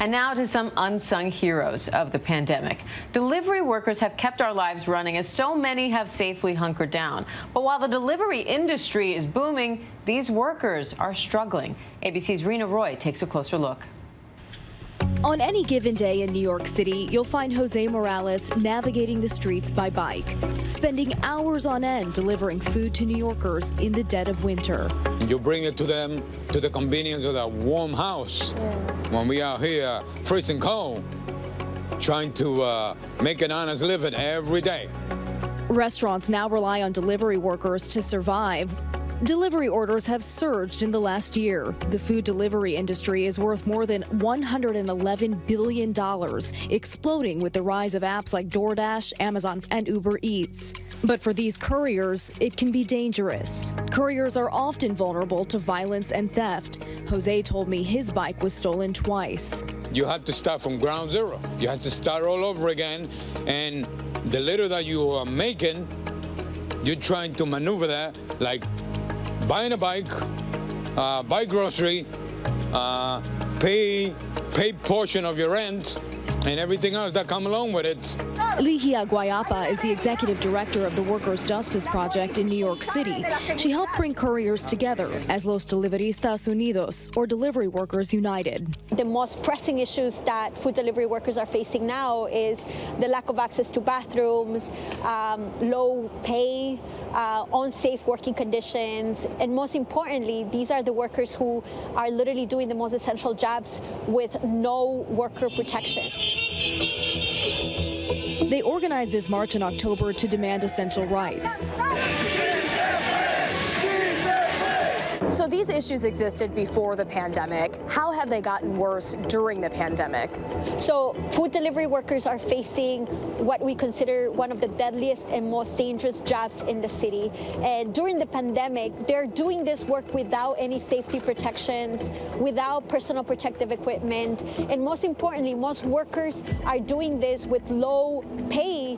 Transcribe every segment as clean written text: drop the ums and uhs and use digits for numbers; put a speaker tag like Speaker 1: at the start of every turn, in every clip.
Speaker 1: And now to some unsung heroes of the pandemic. Delivery workers have kept our lives running as so many have safely hunkered down. But while the delivery industry is booming, these workers are struggling. ABC's Rena Roy takes a closer look.
Speaker 2: On any given day in New York City, you'll find Jose Morales navigating the streets by bike, spending hours on end delivering food to New Yorkers in the dead of winter.
Speaker 3: You bring it to them, to the convenience of a warm house. When we are here freezing cold, trying to make an honest living every day.
Speaker 2: Restaurants now rely on delivery workers to survive. Delivery orders have surged in the last year. The food delivery industry is worth more than $111 billion, exploding with the rise of apps like DoorDash, Amazon, and Uber Eats. But for these couriers, it can be dangerous. Couriers are often vulnerable to violence and theft. Jose told me his bike was stolen twice.
Speaker 3: You had to start from ground zero. You had to start all over again, and the little that you are making, you're trying to maneuver that, like buying a bike, buy grocery, pay portion of your rent, and everything else that come along with it.
Speaker 2: Ligia Guayapa is the executive director of the Workers' Justice Project in New York City. She helped bring couriers together as Los Deliveristas Unidos, or Delivery Workers United.
Speaker 4: The most pressing issues that food delivery workers are facing now is the lack of access to bathrooms, low pay, unsafe working conditions, and most importantly, these are the workers who are literally doing the most essential jobs with no worker protection.
Speaker 2: They organized this march in October to demand essential rights. So these issues existed before the pandemic. How have they gotten worse during the pandemic?
Speaker 4: So food delivery workers are facing what we consider one of the deadliest and most dangerous jobs in the city. And during the pandemic, they're doing this work without any safety protections, without personal protective equipment. And most importantly, most workers are doing this with low pay.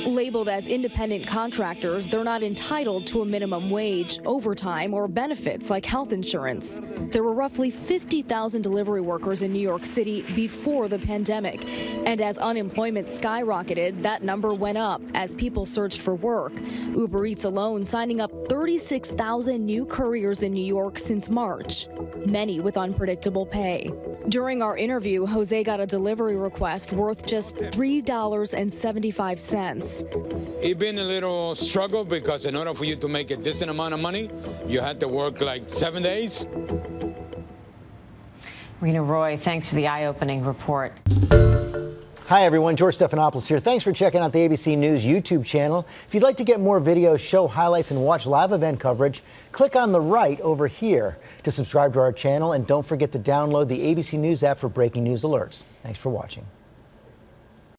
Speaker 2: Labeled as independent contractors, they're not entitled to a minimum wage, overtime, or benefits like health insurance. There were roughly 50,000 delivery workers in New York City before the pandemic. And as unemployment skyrocketed, that number went up as people searched for work. Uber Eats alone signing up 36,000 new couriers in New York since March, many with unpredictable pay. During our interview, Jose got a delivery request worth just $3.75.
Speaker 3: It's been a little struggle because in order for you to make a decent amount of money, you had to work like 7 days.
Speaker 1: Rena Roy, thanks for the eye-opening report.
Speaker 5: Hi, everyone. George Stephanopoulos here. Thanks for checking out the ABC News YouTube channel. If you'd like to get more videos, show highlights, and watch live event coverage, click on the right over here to subscribe to our channel. And don't forget to download the ABC News app for breaking news alerts. Thanks for watching.